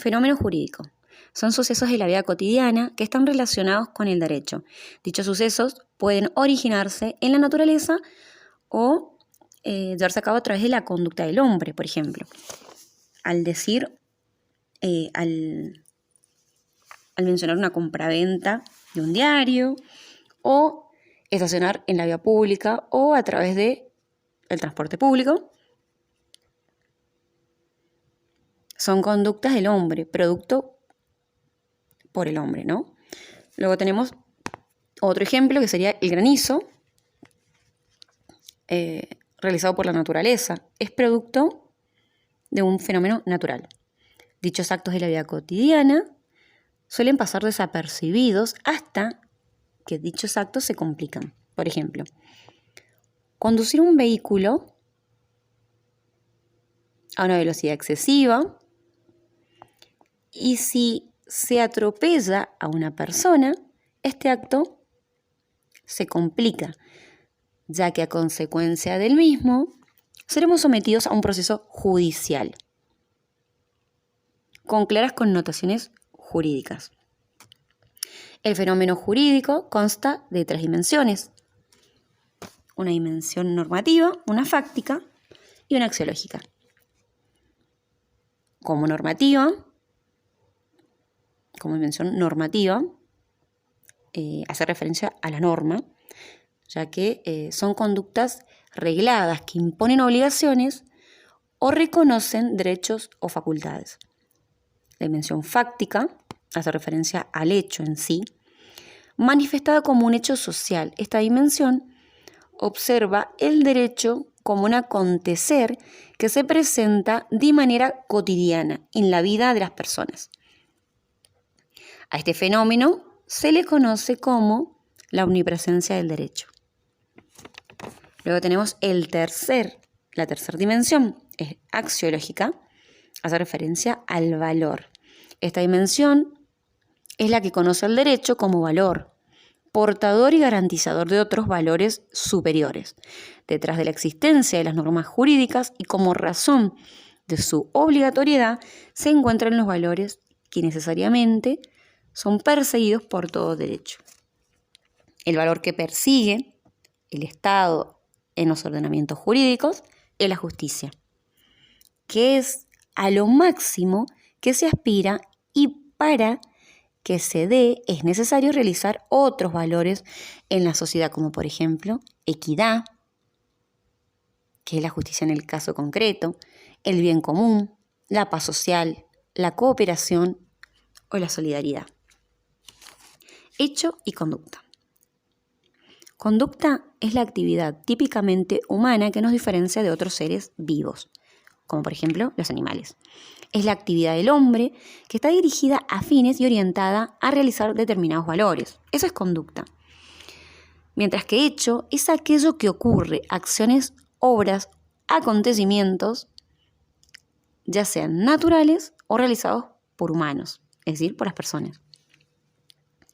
Fenómeno jurídico. Son sucesos de la vida cotidiana que están relacionados con el derecho. Dichos sucesos pueden originarse en la naturaleza o llevarse a cabo a través de la conducta del hombre, por ejemplo. Al mencionar una compraventa de un diario, o estacionar en la vía pública o a través del transporte público. Son conductas del hombre, producto por el hombre, ¿no? Luego tenemos otro ejemplo que sería el granizo, realizado por la naturaleza. Es producto de un fenómeno natural. Dichos actos de la vida cotidiana suelen pasar desapercibidos hasta que dichos actos se complican. Por ejemplo, conducir un vehículo a una velocidad excesiva, y si se atropella a una persona, este acto se complica, ya que a consecuencia del mismo seremos sometidos a un proceso judicial con claras connotaciones jurídicas. El fenómeno jurídico consta de 3 dimensiones: una dimensión normativa, una fáctica y una axiológica. Como dimensión normativa, hace referencia a la norma, ya que son conductas regladas que imponen obligaciones o reconocen derechos o facultades. La dimensión fáctica hace referencia al hecho en sí, manifestada como un hecho social. Esta dimensión observa el derecho como un acontecer que se presenta de manera cotidiana en la vida de las personas. A este fenómeno se le conoce como la omnipresencia del derecho. Luego tenemos la tercera dimensión, es axiológica, hace referencia al valor. Esta dimensión es la que conoce el derecho como valor, portador y garantizador de otros valores superiores. Detrás de la existencia de las normas jurídicas y como razón de su obligatoriedad se encuentran los valores que necesariamente son perseguidos por todo derecho. El valor que persigue el Estado en los ordenamientos jurídicos es la justicia, que es a lo máximo que se aspira, y para que se dé es necesario realizar otros valores en la sociedad, como por ejemplo equidad, que es la justicia en el caso concreto, el bien común, la paz social, la cooperación o la solidaridad. Hecho y conducta. Conducta es la actividad típicamente humana que nos diferencia de otros seres vivos, como por ejemplo los animales. Es la actividad del hombre que está dirigida a fines y orientada a realizar determinados valores. Eso es conducta. Mientras que hecho es aquello que ocurre, acciones, obras, acontecimientos, ya sean naturales o realizados por humanos, es decir, por las personas.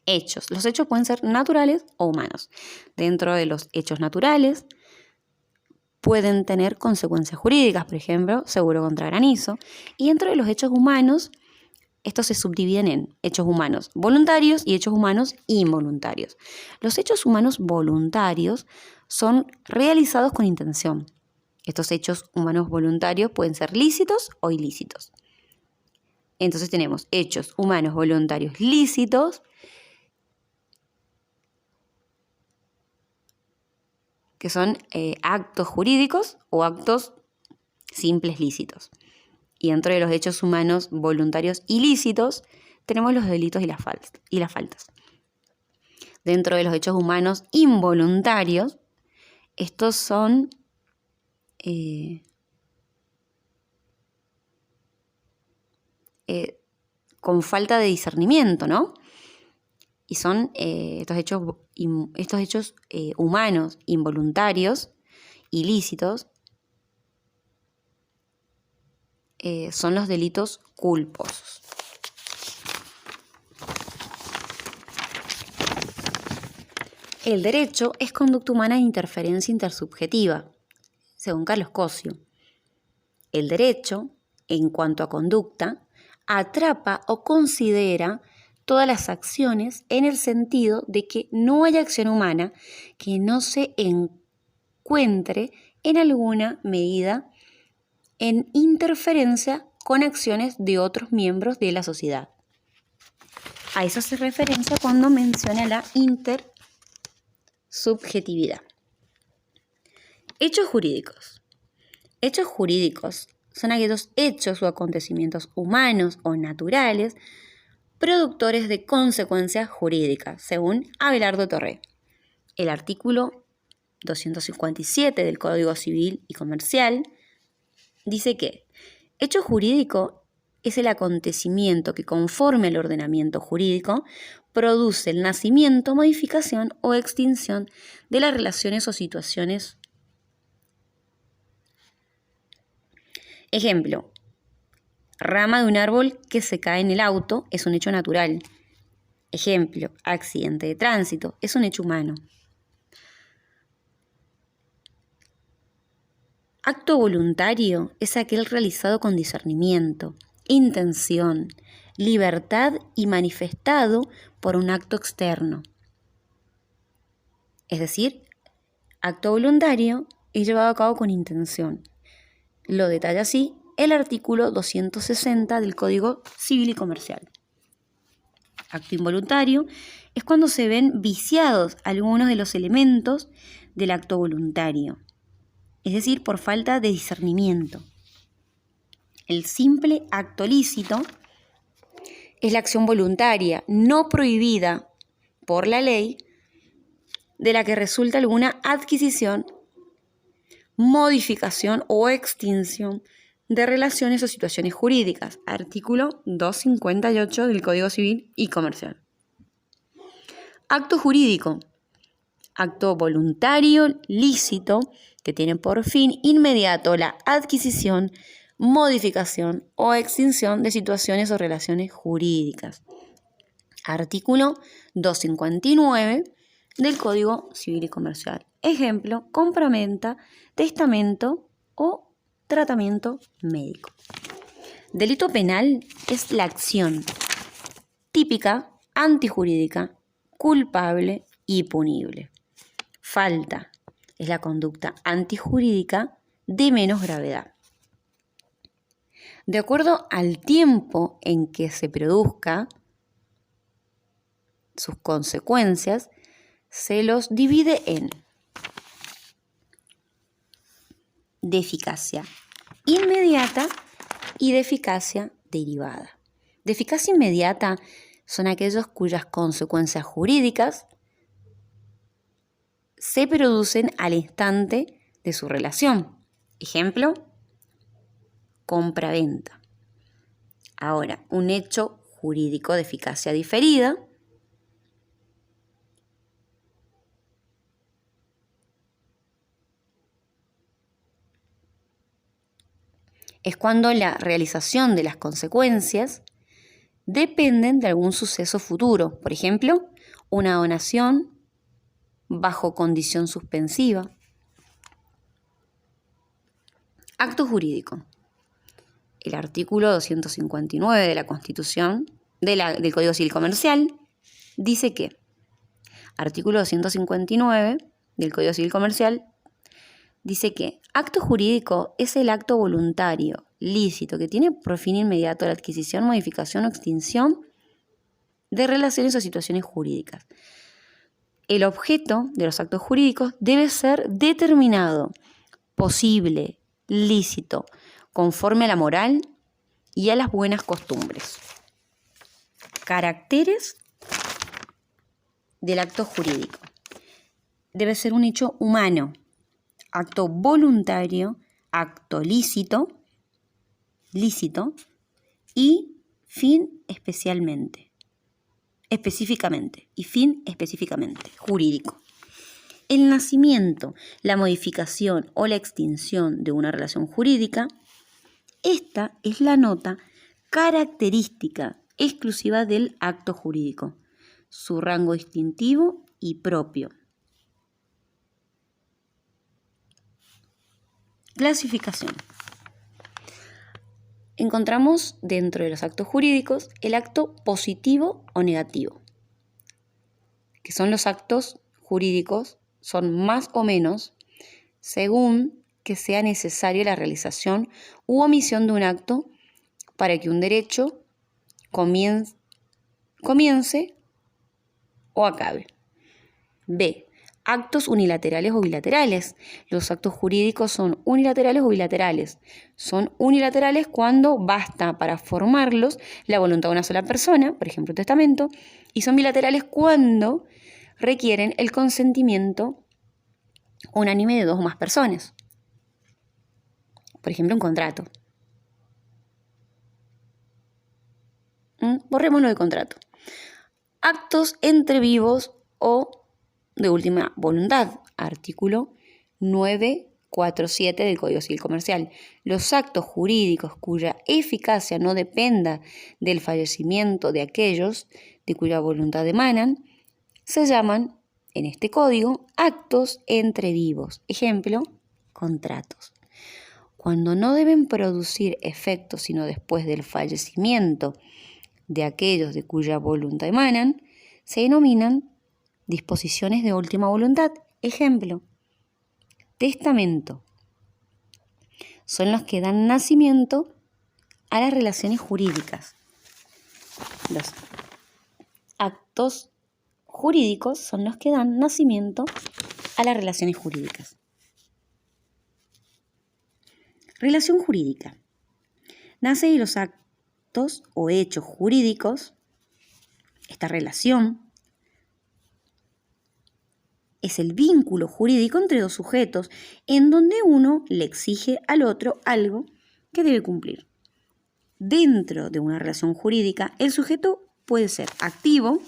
Hechos. Los hechos pueden ser naturales o humanos. Dentro de los hechos naturales pueden tener consecuencias jurídicas, por ejemplo, seguro contra granizo. Y dentro de los hechos humanos, estos se subdividen en hechos humanos voluntarios y hechos humanos involuntarios. Los hechos humanos voluntarios son realizados con intención. Estos hechos humanos voluntarios pueden ser lícitos o ilícitos. Entonces tenemos hechos humanos voluntarios lícitos, que son actos jurídicos o actos simples lícitos. Y dentro de los hechos humanos voluntarios ilícitos tenemos los delitos y las faltas. Dentro de los hechos humanos involuntarios, estos son con falta de discernimiento, ¿no? Y son estos hechos humanos involuntarios, ilícitos, son los delitos culposos. El derecho es conducta humana de interferencia intersubjetiva, según Carlos Cosio. El derecho, en cuanto a conducta, atrapa o considera todas las acciones en el sentido de que no hay acción humana que no se encuentre en alguna medida en interferencia con acciones de otros miembros de la sociedad. A eso hace referencia cuando menciona la intersubjetividad. Hechos jurídicos. Hechos jurídicos son aquellos hechos o acontecimientos humanos o naturales productores de consecuencias jurídicas, según Abelardo Torre. El artículo 257 del Código Civil y Comercial dice que hecho jurídico es el acontecimiento que, conforme al ordenamiento jurídico, produce el nacimiento, modificación o extinción de las relaciones o situaciones. Ejemplo, rama de un árbol que se cae en el auto es un hecho natural. Ejemplo, accidente de tránsito es un hecho humano. Acto voluntario es aquel realizado con discernimiento, intención, libertad y manifestado por un acto externo. Es decir, acto voluntario es llevado a cabo con intención. Lo detalla así el artículo 260 del Código Civil y Comercial. Acto involuntario es cuando se ven viciados algunos de los elementos del acto voluntario, es decir, por falta de discernimiento. El simple acto lícito es la acción voluntaria, no prohibida por la ley, de la que resulta alguna adquisición, modificación o extinción de relaciones o situaciones jurídicas. Artículo 258 del Código Civil y Comercial. Acto jurídico. Acto voluntario, lícito, que tiene por fin inmediato la adquisición, modificación o extinción de situaciones o relaciones jurídicas. Artículo 259 del Código Civil y Comercial. Ejemplo, compraventa, testamento o tratamiento médico. Delito penal es la acción típica, antijurídica, culpable y punible. Falta es la conducta antijurídica de menos gravedad. De acuerdo al tiempo en que se produzca sus consecuencias, se los divide en de eficacia inmediata y de eficacia derivada. De eficacia inmediata son aquellos cuyas consecuencias jurídicas se producen al instante de su relación. Ejemplo, compra-venta. Ahora, un hecho jurídico de eficacia diferida es cuando la realización de las consecuencias dependen de algún suceso futuro. Por ejemplo, una donación bajo condición suspensiva. Acto jurídico. El artículo 259 de la Constitución, del Código Civil Comercial, dice que, artículo 259 del Código Civil Comercial, dice que acto jurídico es el acto voluntario, lícito, que tiene por fin inmediato la adquisición, modificación o extinción de relaciones o situaciones jurídicas. El objeto de los actos jurídicos debe ser determinado, posible, lícito, conforme a la moral y a las buenas costumbres. Caracteres del acto jurídico. Debe ser un hecho humano, acto voluntario, acto lícito y fin específicamente jurídico. El nacimiento, la modificación o la extinción de una relación jurídica, esta es la nota característica exclusiva del acto jurídico, su rango distintivo y propio. Clasificación. encontramos dentro de los actos jurídicos el acto positivo o negativo, que son los actos jurídicos, son más o menos según que sea necesario la realización u omisión de un acto para que un derecho comience o acabe. B. Actos unilaterales o bilaterales. Los actos jurídicos son unilaterales o bilaterales. Son unilaterales cuando basta para formarlos la voluntad de una sola persona, por ejemplo, un testamento, y son bilaterales cuando requieren el consentimiento unánime de 2 o más personas. Por ejemplo, un contrato. Borrémoslo de contrato. Actos entre vivos o de última voluntad. Artículo 947 del Código Civil Comercial. Los actos jurídicos cuya eficacia no dependa del fallecimiento de aquellos de cuya voluntad emanan se llaman, en este código, actos entre vivos. Ejemplo, contratos. Cuando no deben producir efectos sino después del fallecimiento de aquellos de cuya voluntad emanan, se denominan disposiciones de última voluntad. Ejemplo, testamento. Son los que dan nacimiento a las relaciones jurídicas. Los actos jurídicos son los que dan nacimiento a las relaciones jurídicas. Relación jurídica. Nace de los actos o hechos jurídicos. Esta relación es el vínculo jurídico entre 2 sujetos en donde uno le exige al otro algo que debe cumplir. Dentro de una relación jurídica, el sujeto puede ser activo,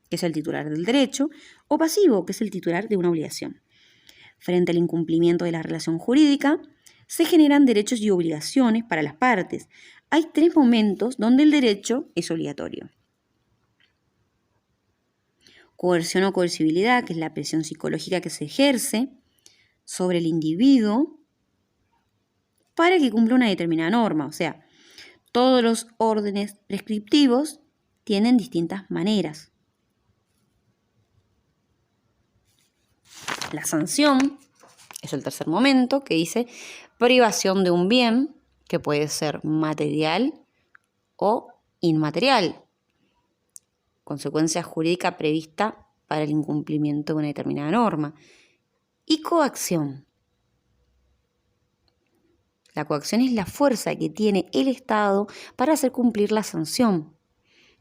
que es el titular del derecho, o pasivo, que es el titular de una obligación. Frente al incumplimiento de la relación jurídica, se generan derechos y obligaciones para las partes. Hay 3 momentos donde el derecho es obligatorio. Coerción o coercibilidad, que es la presión psicológica que se ejerce sobre el individuo para que cumpla una determinada norma. O sea, todos los órdenes prescriptivos tienen distintas maneras. La sanción es el tercer momento, que dice privación de un bien, que puede ser material o inmaterial. Consecuencia jurídica prevista para el incumplimiento de una determinada norma. Y coacción. La coacción es la fuerza que tiene el Estado para hacer cumplir la sanción.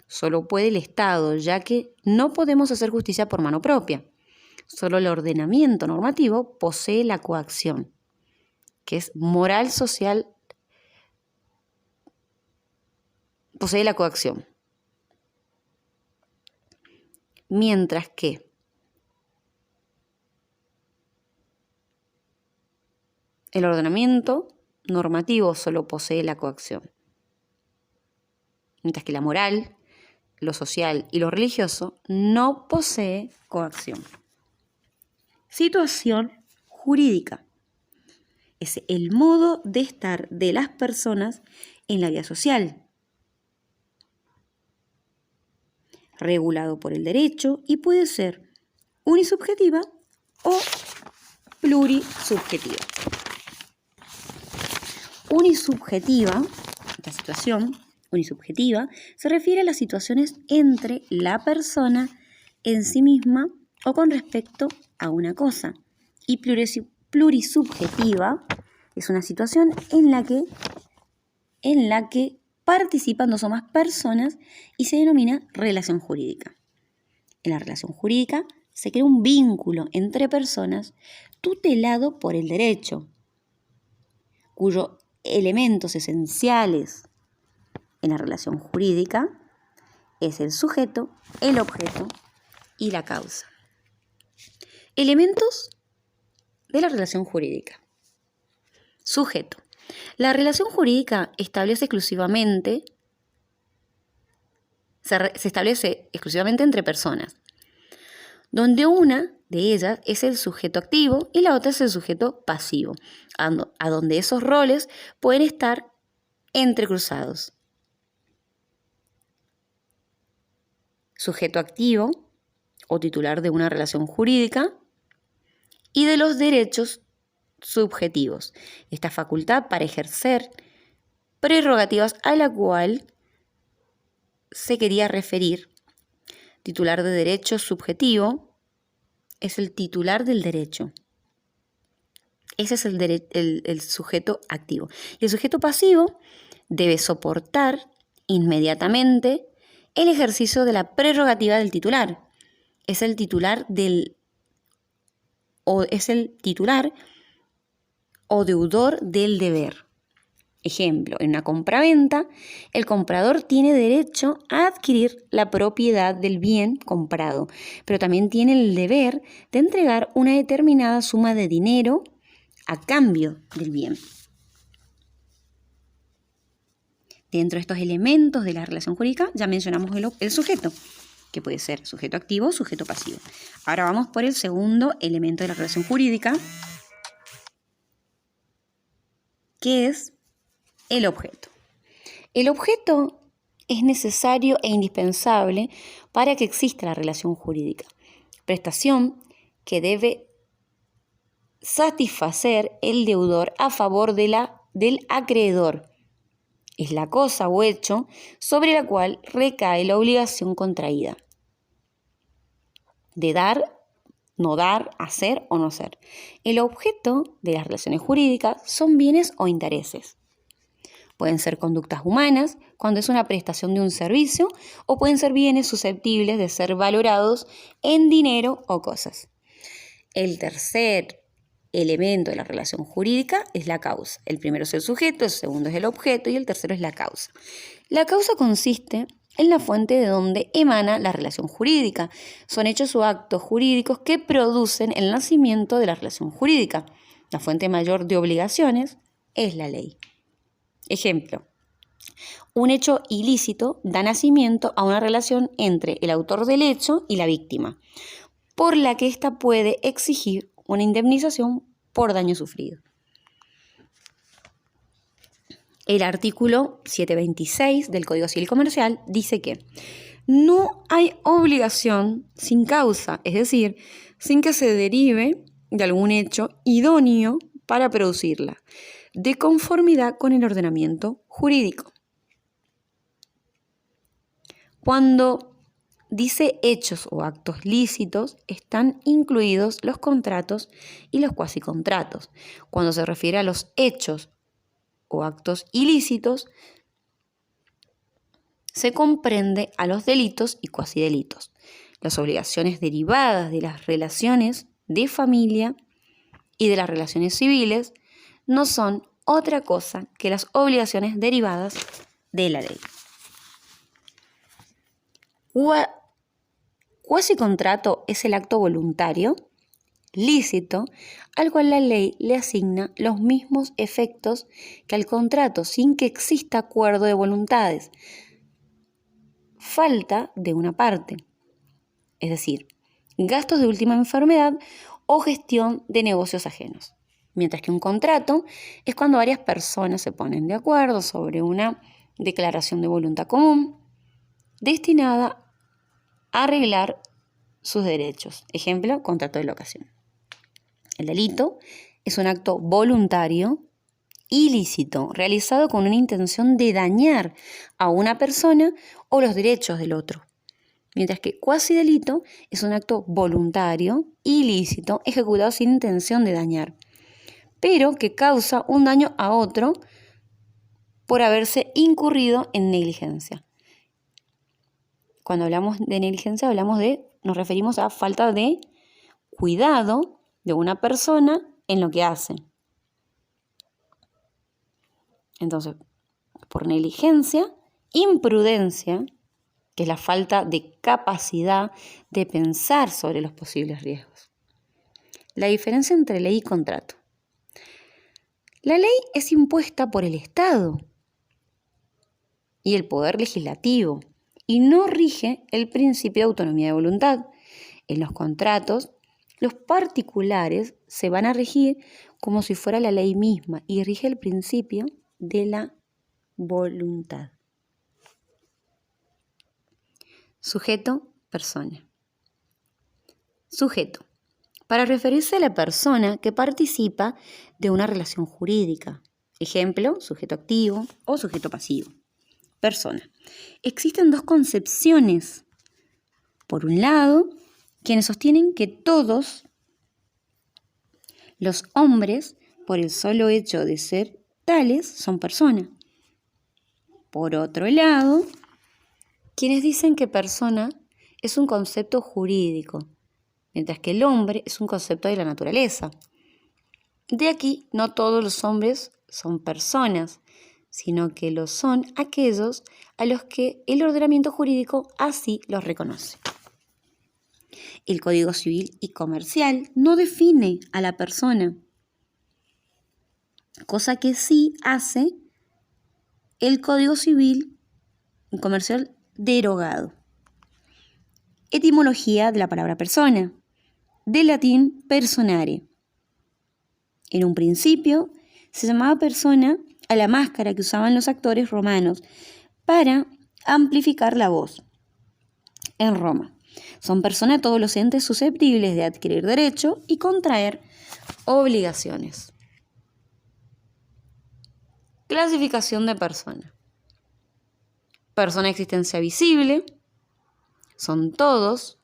Solo puede el Estado, ya que no podemos hacer justicia por mano propia. Solo el ordenamiento normativo posee la coacción, que es moral social, posee la coacción. Mientras que el ordenamiento normativo solo posee la coacción. Mientras que la moral, lo social y lo religioso no posee coacción. Situación jurídica. Es el modo de estar de las personas en la vida social, regulado por el derecho y puede ser unisubjetiva o plurisubjetiva. Unisubjetiva, esta situación unisubjetiva, se refiere a las situaciones entre la persona en sí misma o con respecto a una cosa. Y plurisubjetiva es una situación en la que participan 2 o más personas y se denomina relación jurídica. En la relación jurídica se crea un vínculo entre personas tutelado por el derecho, cuyos elementos esenciales en la relación jurídica es el sujeto, el objeto y la causa. Elementos de la relación jurídica. Sujeto. La relación jurídica se establece exclusivamente entre personas, donde una de ellas es el sujeto activo y la otra es el sujeto pasivo, a donde esos roles pueden estar entrecruzados. Sujeto activo o titular de una relación jurídica y de los derechos subjetivos. Esta facultad para ejercer prerrogativas a la cual se quería referir. Titular de derecho subjetivo es el titular del derecho. Ese es el sujeto activo. Y el sujeto pasivo debe soportar inmediatamente el ejercicio de la prerrogativa del titular. Es el titular o deudor del deber. Ejemplo, en una compraventa, el comprador tiene derecho a adquirir la propiedad del bien comprado, pero también tiene el deber de entregar una determinada suma de dinero a cambio del bien. Dentro de estos elementos de la relación jurídica ya mencionamos el sujeto, que puede ser sujeto activo o sujeto pasivo. Ahora vamos por el segundo elemento de la relación jurídica, que es el objeto. El objeto es necesario e indispensable para que exista la relación jurídica. Prestación que debe satisfacer el deudor a favor del acreedor. Es la cosa o hecho sobre la cual recae la obligación contraída. De dar, no dar, hacer o no hacer. El objeto de las relaciones jurídicas son bienes o intereses. Pueden ser conductas humanas, cuando es una prestación de un servicio, o pueden ser bienes susceptibles de ser valorados en dinero o cosas. El tercer elemento de la relación jurídica es la causa. El primero es el sujeto, el segundo es el objeto y el tercero es la causa. La causa consiste en la fuente de donde emana la relación jurídica. Son hechos o actos jurídicos que producen el nacimiento de la relación jurídica. La fuente mayor de obligaciones es la ley. Ejemplo, un hecho ilícito da nacimiento a una relación entre el autor del hecho y la víctima, por la que ésta puede exigir una indemnización por daño sufrido. El artículo 726 del Código Civil Comercial dice que no hay obligación sin causa, es decir, sin que se derive de algún hecho idóneo para producirla, de conformidad con el ordenamiento jurídico. Cuando dice hechos o actos lícitos, están incluidos los contratos y los cuasicontratos. Cuando se refiere a los hechos o actos ilícitos, se comprende a los delitos y cuasidelitos. Las obligaciones derivadas de las relaciones de familia y de las relaciones civiles no son otra cosa que las obligaciones derivadas de la ley. Cuasicontrato es el acto voluntario, lícito, al cual la ley le asigna los mismos efectos que al contrato, sin que exista acuerdo de voluntades, falta de una parte, es decir, gastos de última enfermedad o gestión de negocios ajenos. Mientras que un contrato es cuando varias personas se ponen de acuerdo sobre una declaración de voluntad común destinada a arreglar sus derechos. Ejemplo, contrato de locación. El delito es un acto voluntario, ilícito, realizado con una intención de dañar a una persona o los derechos del otro. Mientras que cuasidelito es un acto voluntario, ilícito, ejecutado sin intención de dañar, pero que causa un daño a otro por haberse incurrido en negligencia. Cuando hablamos de negligencia, nos referimos a falta de cuidado de una persona en lo que hace. Entonces, por negligencia, imprudencia, que es la falta de capacidad de pensar sobre los posibles riesgos. La diferencia entre ley y contrato. La ley es impuesta por el Estado y el Poder Legislativo y no rige el principio de autonomía de voluntad. En los contratos, los particulares se van a regir como si fuera la ley misma y rige el principio de la voluntad. Sujeto, persona. Sujeto. Para referirse a la persona que participa de una relación jurídica. Ejemplo, sujeto activo o sujeto pasivo. Persona. Existen dos concepciones. Por un lado, quienes sostienen que todos los hombres, por el solo hecho de ser tales, son personas. Por otro lado, quienes dicen que persona es un concepto jurídico, mientras que el hombre es un concepto de la naturaleza. De aquí, no todos los hombres son personas, sino que lo son aquellos a los que el ordenamiento jurídico así los reconoce. El Código Civil y Comercial no define a la persona, cosa que sí hace el Código Civil y Comercial derogado. Etimología de la palabra persona, del latín personare. En un principio se llamaba persona a la máscara que usaban los actores romanos para amplificar la voz. En Roma, son personas todos los entes susceptibles de adquirir derecho y contraer obligaciones. Clasificación de persona. Persona de existencia visible, son todos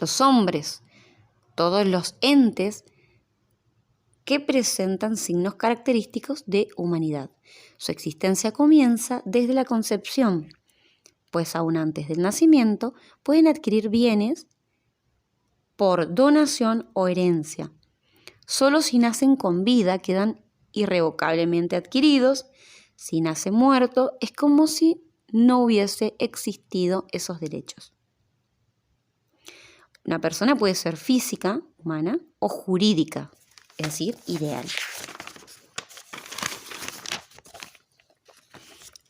los hombres, todos los entes que presentan signos característicos de humanidad. Su existencia comienza desde la concepción, pues aún antes del nacimiento pueden adquirir bienes por donación o herencia. Solo si nacen con vida quedan irrevocablemente adquiridos. Si nace muerto es como si no hubiese existido esos derechos. Una persona puede ser física, humana, o jurídica, es decir, ideal.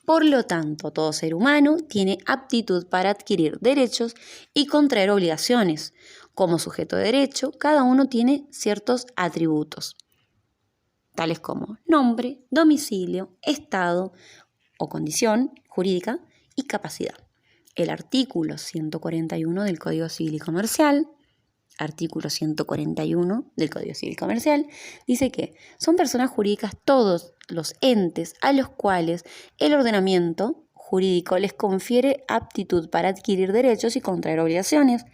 Por lo tanto, todo ser humano tiene aptitud para adquirir derechos y contraer obligaciones. Como sujeto de derecho, cada uno tiene ciertos atributos, tales como nombre, domicilio, estado o condición jurídica y capacidad. El artículo 141 del Código Civil y Comercial, dice que son personas jurídicas todos los entes a los cuales el ordenamiento jurídico les confiere aptitud para adquirir derechos y contraer obligaciones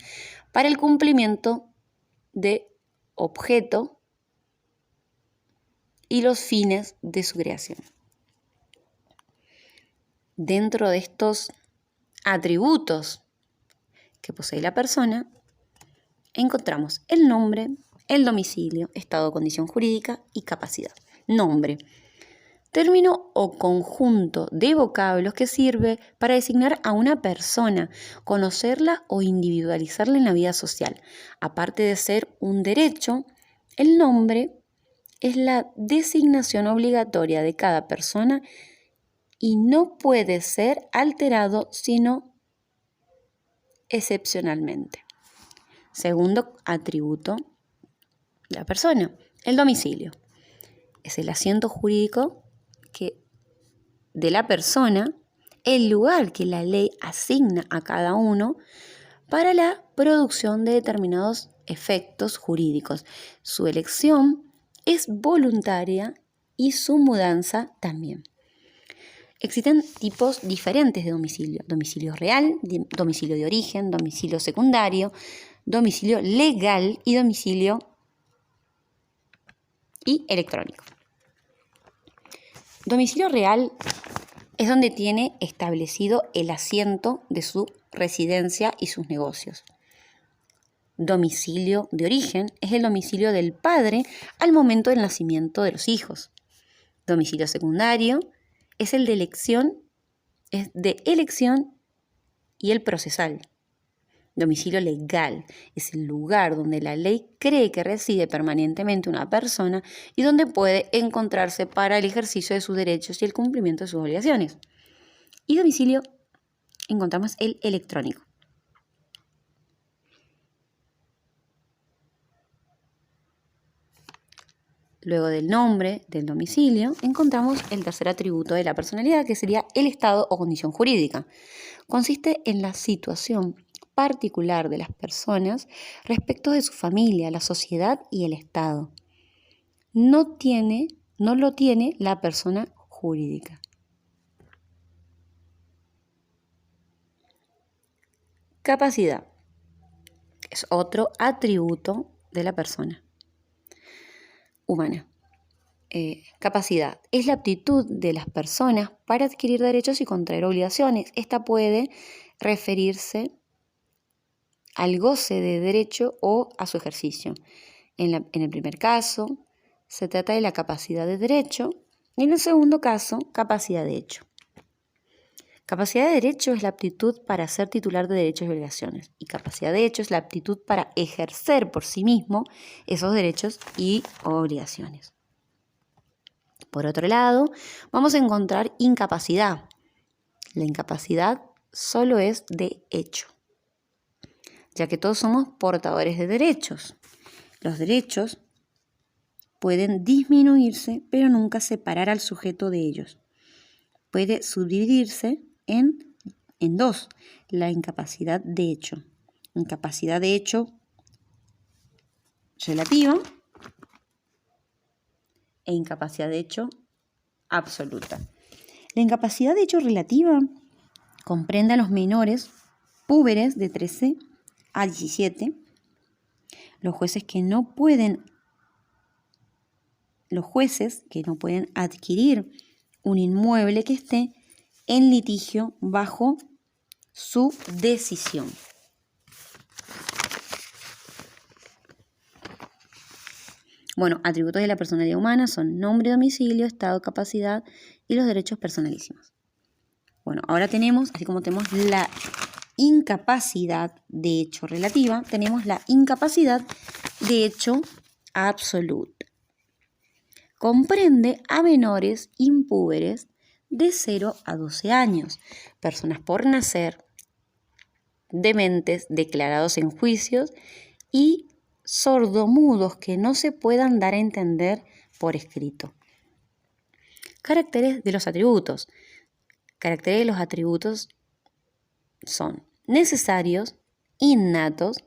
para el cumplimiento de objeto y los fines de su creación. Dentro de estos atributos que posee la persona, encontramos el nombre, el domicilio, estado o condición jurídica y capacidad. Nombre. Término o conjunto de vocablos que sirve para designar a una persona, conocerla o individualizarla en la vida social. Aparte de ser un derecho, el nombre es la designación obligatoria de cada persona y no puede ser alterado sino excepcionalmente. Segundo atributo de la persona, el domicilio. Es el asiento jurídico de la persona, el lugar que la ley asigna a cada uno para la producción de determinados efectos jurídicos. Su elección es voluntaria y su mudanza también. Existen tipos diferentes de domicilio. Domicilio real, domicilio de origen, domicilio secundario, domicilio legal y domicilio electrónico. Domicilio real es donde tiene establecido el asiento de su residencia y sus negocios. Domicilio de origen es el domicilio del padre al momento del nacimiento de los hijos. Domicilio secundario es el de elección y el procesal. Domicilio legal es el lugar donde la ley cree que reside permanentemente una persona y donde puede encontrarse para el ejercicio de sus derechos y el cumplimiento de sus obligaciones. Y domicilio, encontramos el electrónico. Luego del nombre, del domicilio, encontramos el tercer atributo de la personalidad, que sería el estado o condición jurídica. Consiste en la situación particular de las personas respecto de su familia, la sociedad y el Estado. No lo tiene la persona jurídica. Capacidad es otro atributo de la persona humana. Capacidad es la aptitud de las personas para adquirir derechos y contraer obligaciones. Esta puede referirse al goce de derecho o a su ejercicio. En el primer caso, se trata de la capacidad de derecho y en el segundo caso, capacidad de hecho. Capacidad de derecho es la aptitud para ser titular de derechos y obligaciones y capacidad de hecho es la aptitud para ejercer por sí mismo esos derechos y obligaciones. Por otro lado, vamos a encontrar incapacidad. La incapacidad solo es de hecho, ya que todos somos portadores de derechos. Los derechos pueden disminuirse, pero nunca separar al sujeto de ellos. Puede subdividirse en dos, la incapacidad de hecho. Incapacidad de hecho relativa e incapacidad de hecho absoluta. La incapacidad de hecho relativa comprende a los menores púberes de 13 a 17, los jueces que no pueden adquirir un inmueble que esté en litigio bajo su decisión. Bueno, atributos de la personalidad humana son nombre, domicilio, estado, capacidad y los derechos personalísimos. Bueno, ahora tenemos, así como tenemos la incapacidad de hecho relativa, tenemos la incapacidad de hecho absoluta. Comprende a menores impúberes de 0 a 12 años, personas por nacer, dementes declarados en juicios y sordomudos que no se puedan dar a entender por escrito. Caracteres de los atributos. Caracteres de los atributos son necesarios, innatos,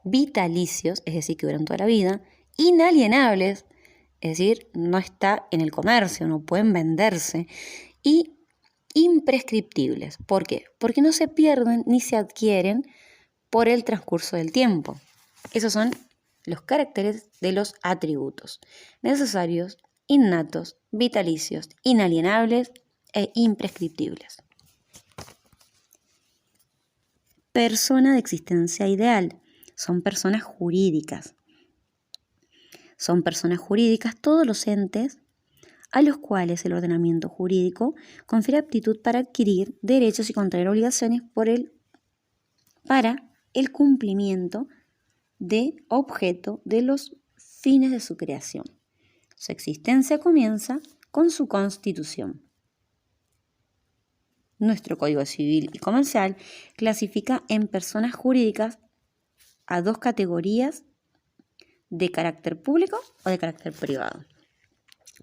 vitalicios, es decir, que duran toda la vida, inalienables, es decir, no está en el comercio, no pueden venderse, y imprescriptibles. ¿Por qué? Porque no se pierden ni se adquieren por el transcurso del tiempo. Esos son los caracteres de los atributos: necesarios, innatos, vitalicios, inalienables e imprescriptibles. Persona de existencia ideal. Son personas jurídicas. Son personas jurídicas todos los entes a los cuales el ordenamiento jurídico confiere aptitud para adquirir derechos y contraer obligaciones para el cumplimiento de objeto de los fines de su creación. Su existencia comienza con su constitución. Nuestro Código Civil y Comercial clasifica en personas jurídicas a dos categorías de carácter público o de carácter privado.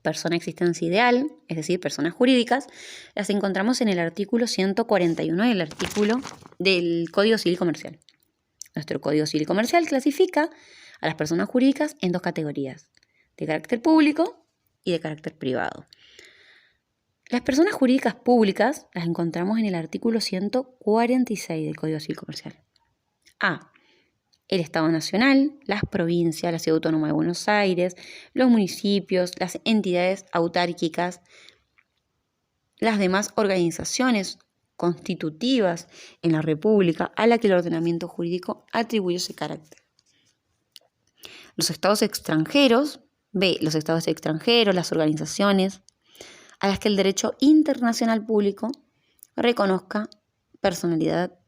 Persona de existencia ideal, es decir, personas jurídicas, las encontramos en el artículo 141 del Código Civil Comercial. Nuestro Código Civil Comercial clasifica a las personas jurídicas en dos categorías, de carácter público y de carácter privado. Las personas jurídicas públicas las encontramos en el artículo 146 del Código Civil Comercial. A. El Estado Nacional, las provincias, la Ciudad Autónoma de Buenos Aires, los municipios, las entidades autárquicas, las demás organizaciones constitutivas en la República a la que el ordenamiento jurídico atribuye ese carácter. Los estados extranjeros, B. Los estados extranjeros, las organizaciones a las que el derecho internacional público reconozca personalidad,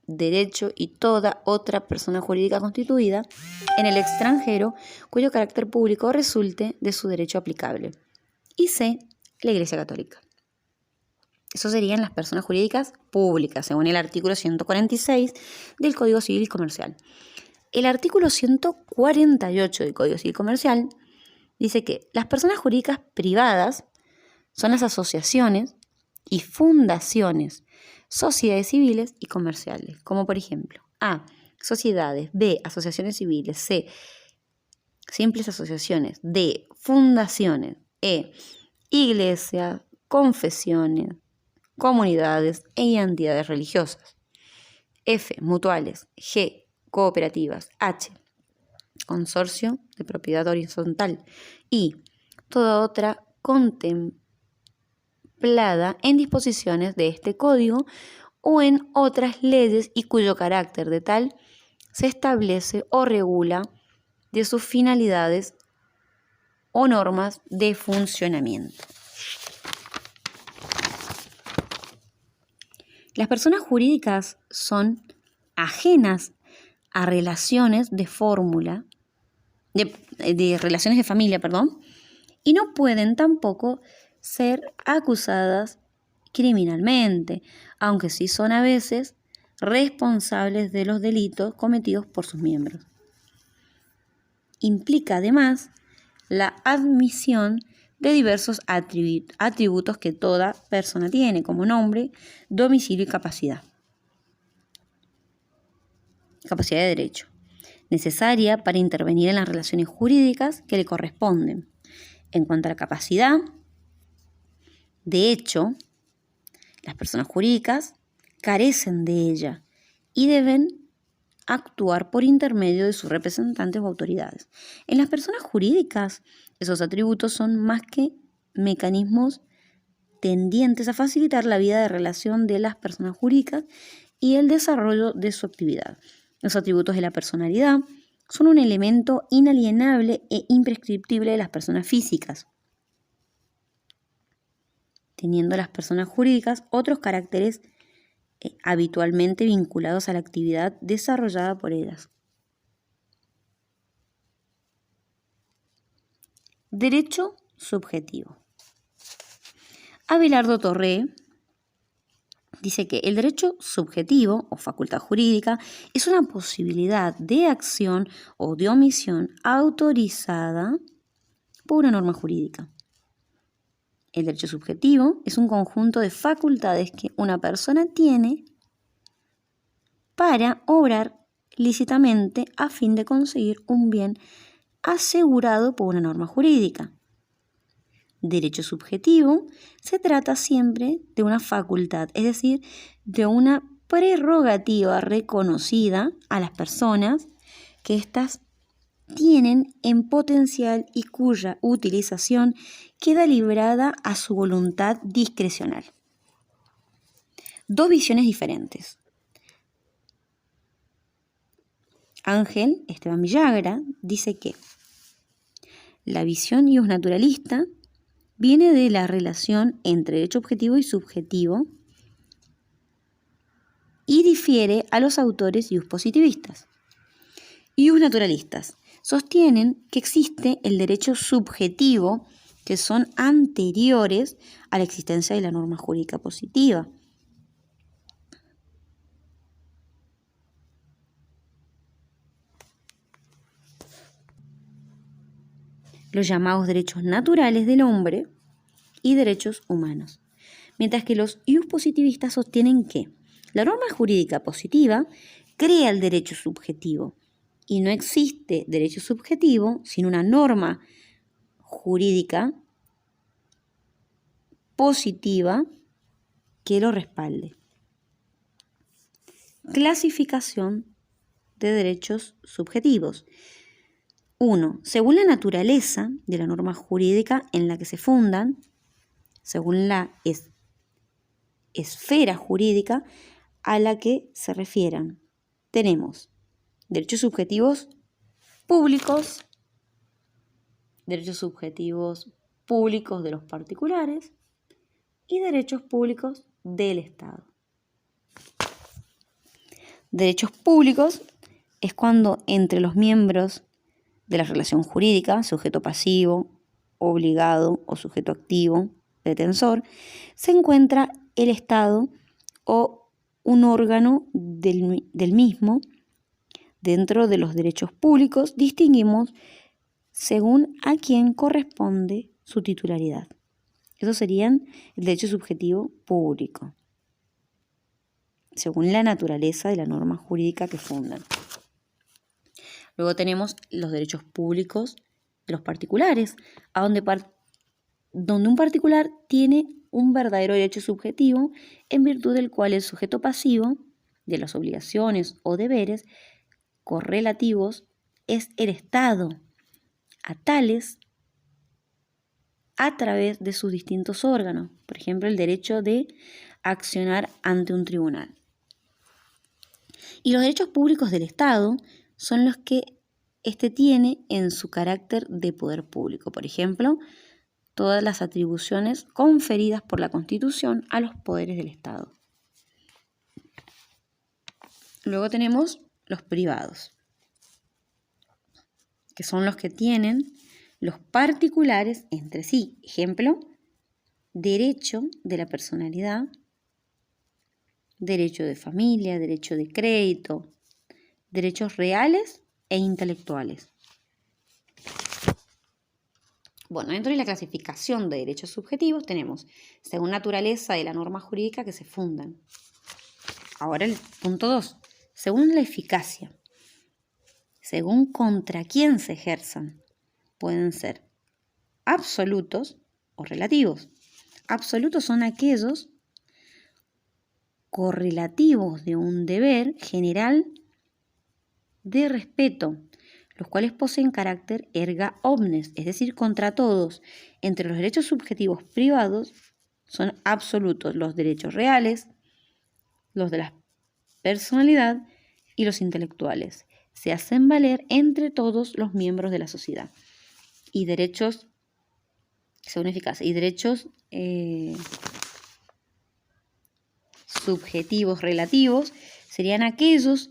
derecho y toda otra persona jurídica constituida en el extranjero cuyo carácter público resulte de su derecho aplicable. Y C. La Iglesia Católica. Eso serían las personas jurídicas públicas, según el artículo 146 del Código Civil y Comercial. El artículo 148 del Código Civil Comercial dice que las personas jurídicas privadas son las asociaciones y fundaciones, sociedades civiles y comerciales, como por ejemplo A, sociedades, B, asociaciones civiles, C, simples asociaciones, D, fundaciones, E, iglesias, confesiones, comunidades e entidades religiosas, F, mutuales, G, cooperativas, H, consorcio de propiedad horizontal y toda otra contemplada en disposiciones de este código o en otras leyes y cuyo carácter de tal se establece o regula de sus finalidades o normas de funcionamiento. Las personas jurídicas son ajenas a relaciones de fórmula, de relaciones de familia, y no pueden tampoco ser acusadas criminalmente, aunque sí son a veces responsables de los delitos cometidos por sus miembros. Implica además la admisión de diversos atributos que toda persona tiene, como nombre, domicilio y capacidad. Capacidad de derecho, necesaria para intervenir en las relaciones jurídicas que le corresponden. En cuanto a la capacidad, de hecho, las personas jurídicas carecen de ella y deben actuar por intermedio de sus representantes o autoridades. En las personas jurídicas, esos atributos son más que mecanismos tendientes a facilitar la vida de relación de las personas jurídicas y el desarrollo de su actividad. Los atributos de la personalidad son un elemento inalienable e imprescriptible de las personas físicas, teniendo las personas jurídicas otros caracteres habitualmente vinculados a la actividad desarrollada por ellas. Derecho subjetivo. Abelardo Torré dice que el derecho subjetivo o facultad jurídica es una posibilidad de acción o de omisión autorizada por una norma jurídica. El derecho subjetivo es un conjunto de facultades que una persona tiene para obrar lícitamente a fin de conseguir un bien asegurado por una norma jurídica. Derecho subjetivo se trata siempre de una facultad, es decir, de una prerrogativa reconocida a las personas que éstas tienen en potencial y cuya utilización queda librada a su voluntad discrecional. Dos visiones diferentes. Ángel Esteban Villagra dice que la visión iusnaturalista viene de la relación entre derecho objetivo y subjetivo y difiere a los autores iuspositivistas. Iusnaturalistas sostienen que existe el derecho subjetivo, que son anteriores a la existencia de la norma jurídica positiva. Los llamados derechos naturales del hombre y derechos humanos. Mientras que los iuspositivistas sostienen que la norma jurídica positiva crea el derecho subjetivo y no existe derecho subjetivo sin una norma jurídica positiva que lo respalde. Clasificación de derechos subjetivos. 1. Según la naturaleza de la norma jurídica en la que se fundan, según la esfera jurídica a la que se refieran. Tenemos derechos subjetivos públicos, derechos subjetivos públicos de los particulares y derechos públicos del Estado. Derechos públicos es cuando entre los miembros de la relación jurídica, sujeto pasivo, obligado o sujeto activo, pretensor, se encuentra el Estado o un órgano del mismo Dentro de los derechos públicos distinguimos según a quién corresponde su titularidad. Esos serían el derecho subjetivo público, según la naturaleza de la norma jurídica que fundan. Luego tenemos los derechos públicos de los particulares, a donde un particular tiene un verdadero derecho subjetivo en virtud del cual el sujeto pasivo de las obligaciones o deberes correlativos es el Estado, a tales a través de sus distintos órganos, por ejemplo, el derecho de accionar ante un tribunal. Y los derechos públicos del Estado son los que éste tiene en su carácter de poder público, por ejemplo, todas las atribuciones conferidas por la Constitución a los poderes del Estado. Luego tenemos los privados, que son los que tienen los particulares entre sí. Ejemplo, derecho de la personalidad, derecho de familia, derecho de crédito, derechos reales e intelectuales. Bueno, dentro de la clasificación de derechos subjetivos tenemos, según naturaleza de la norma jurídica que se fundan. Ahora el punto 2, según la eficacia, según contra quién se ejerzan, pueden ser absolutos o relativos. Absolutos son aquellos correlativos de un deber general de respeto, los cuales poseen carácter erga omnes, es decir, contra todos. Entre los derechos subjetivos privados son absolutos los derechos reales, los de la personalidad y los intelectuales. Se hacen valer entre todos los miembros de la sociedad. Y derechos, según eficacia, y derechos subjetivos relativos serían aquellos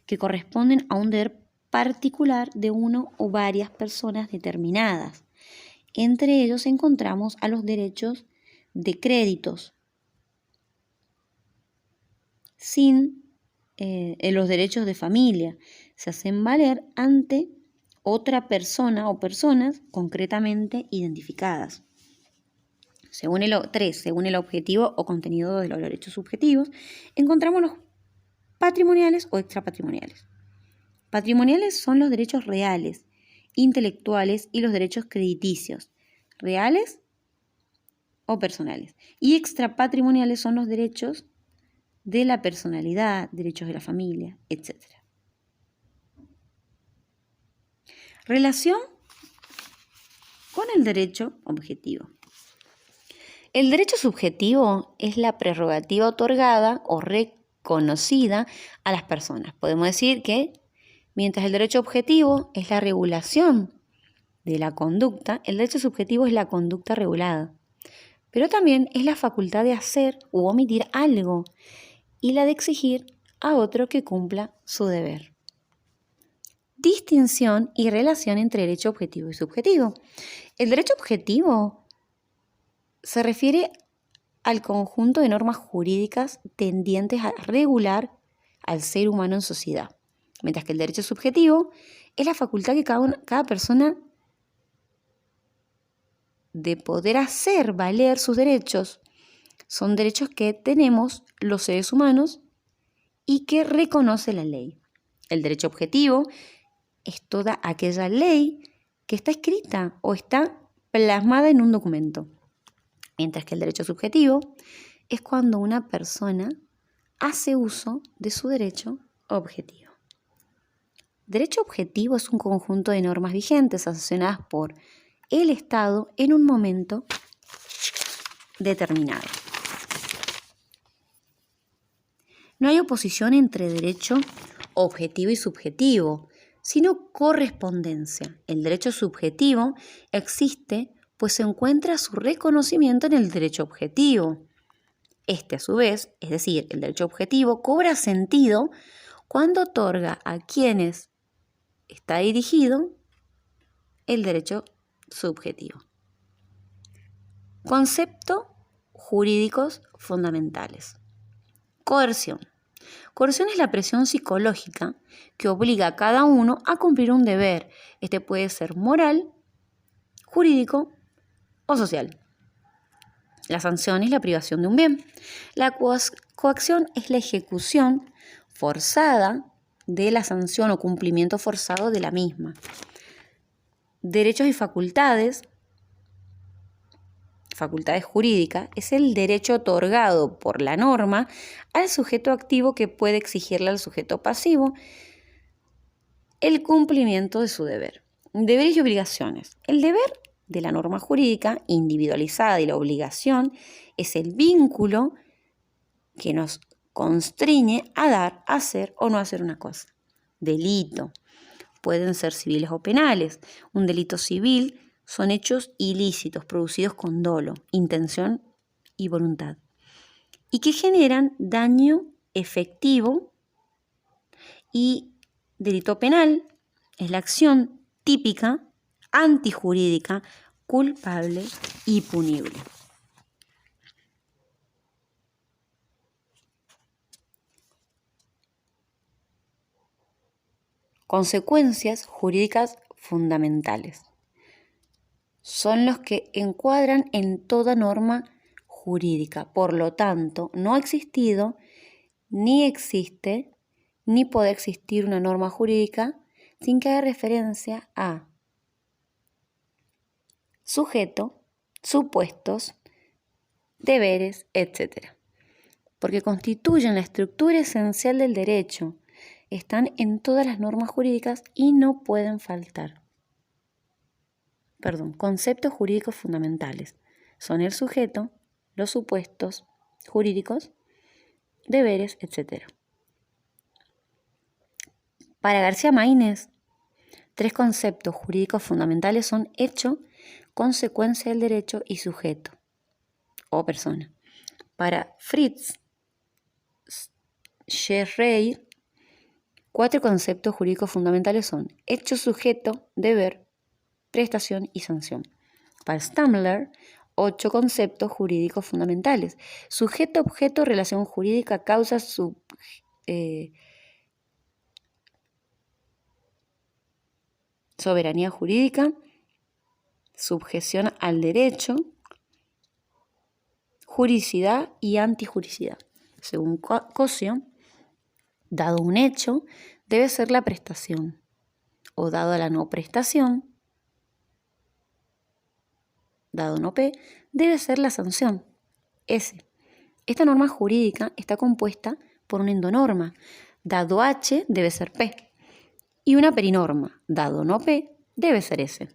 que corresponden a un deber particular de uno o varias personas determinadas. Entre ellos encontramos a los derechos de créditos, sin los derechos de familia. Se hacen valer ante otra persona o personas concretamente identificadas. Según el objetivo o contenido de los derechos subjetivos, encontramos los patrimoniales o extrapatrimoniales. Patrimoniales son los derechos reales, intelectuales y los derechos crediticios, reales o personales. Y extrapatrimoniales son los derechos de la personalidad, derechos de la familia, etc. Relación con el derecho objetivo. El derecho subjetivo es la prerrogativa otorgada o reconocida a las personas. Podemos decir que mientras el derecho objetivo es la regulación de la conducta, el derecho subjetivo es la conducta regulada. Pero también es la facultad de hacer u omitir algo y la de exigir a otro que cumpla su deber. Distinción y relación entre derecho objetivo y subjetivo. El derecho objetivo se refiere al conjunto de normas jurídicas tendientes a regular al ser humano en sociedad, mientras que el derecho subjetivo es la facultad que cada persona de poder hacer valer sus derechos. Son derechos que tenemos los seres humanos y que reconoce la ley. El derecho objetivo es toda aquella ley que está escrita o está plasmada en un documento. Mientras que el derecho subjetivo es cuando una persona hace uso de su derecho objetivo. Derecho objetivo es un conjunto de normas vigentes sancionadas por el Estado en un momento determinado. No hay oposición entre derecho objetivo y subjetivo, sino correspondencia. El derecho subjetivo existe pues se encuentra su reconocimiento en el derecho objetivo. Este, a su vez, es decir, el derecho objetivo, cobra sentido cuando otorga a quienes está dirigido el derecho subjetivo. Conceptos jurídicos fundamentales. Coerción. Coerción es la presión psicológica que obliga a cada uno a cumplir un deber. Este puede ser moral, jurídico o social. La sanción es la privación de un bien. La coacción es la ejecución forzada de la sanción o cumplimiento forzado de la misma. Derechos y facultades jurídicas, es el derecho otorgado por la norma al sujeto activo que puede exigirle al sujeto pasivo el cumplimiento de su deber. Deberes y obligaciones. El deber de la norma jurídica individualizada y la obligación es el vínculo que nos constriñe a dar, hacer o no hacer una cosa. Delito. Pueden ser civiles o penales. Un delito civil son hechos ilícitos producidos con dolo, intención y voluntad, y que generan daño efectivo. Y delito penal es la acción típica, antijurídica, culpable y punible. Consecuencias jurídicas fundamentales. Son los que encuadran en toda norma jurídica. Por lo tanto, no ha existido, ni existe, ni puede existir una norma jurídica sin que haga referencia a sujeto, supuestos, deberes, etc. Porque constituyen la estructura esencial del derecho. Están en todas las normas jurídicas y no pueden faltar. Conceptos jurídicos fundamentales. Son el sujeto, los supuestos jurídicos, deberes, etc. Para García Maínez, 3 conceptos jurídicos fundamentales son hecho, consecuencia del derecho y sujeto o persona. Para Fritz Scherreir, 4 conceptos jurídicos fundamentales son hecho, sujeto, deber, prestación y sanción. Para Stammler, 8 conceptos jurídicos fundamentales. Sujeto, objeto, relación jurídica, causa, soberanía jurídica, subjeción al derecho, juridicidad y antijuridicidad. Según Cosio, dado un hecho, debe ser la prestación, o dado la no prestación, dado no P, debe ser la sanción, S. Esta norma jurídica está compuesta por una endonorma, dado H debe ser P, y una perinorma, dado no P, debe ser S.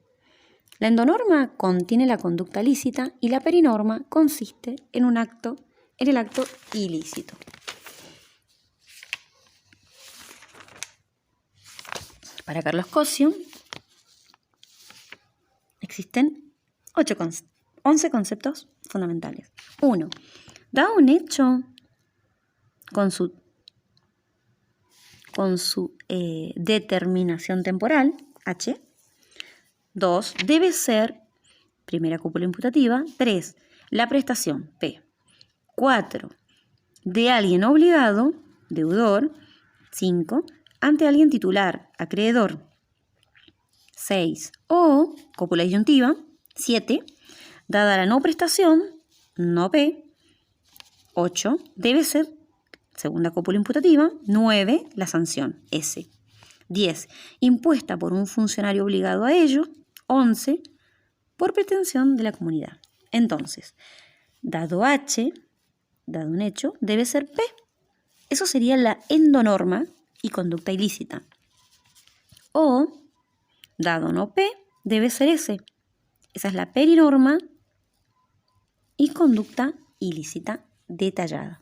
La endonorma contiene la conducta lícita y la perinorma consiste en el acto ilícito. Para Carlos Cosio existen 11 conceptos fundamentales. 1. Dado un hecho con su determinación temporal, H. 2. Debe ser, primera cúpula imputativa. 3. La prestación, P. 4. De alguien obligado, deudor. 5. Ante alguien titular, acreedor. 6. O, cópula disyuntiva. 7. Dada la no prestación, no P. 8. Debe ser, segunda cópula imputativa. 9. La sanción, S. 10. Impuesta por un funcionario obligado a ello. 11. Por pretensión de la comunidad. Entonces, dado H, dado un hecho, debe ser P. Eso sería la endonorma y conducta ilícita. O, dado no P, debe ser S. Esa es la perinorma y conducta ilícita detallada.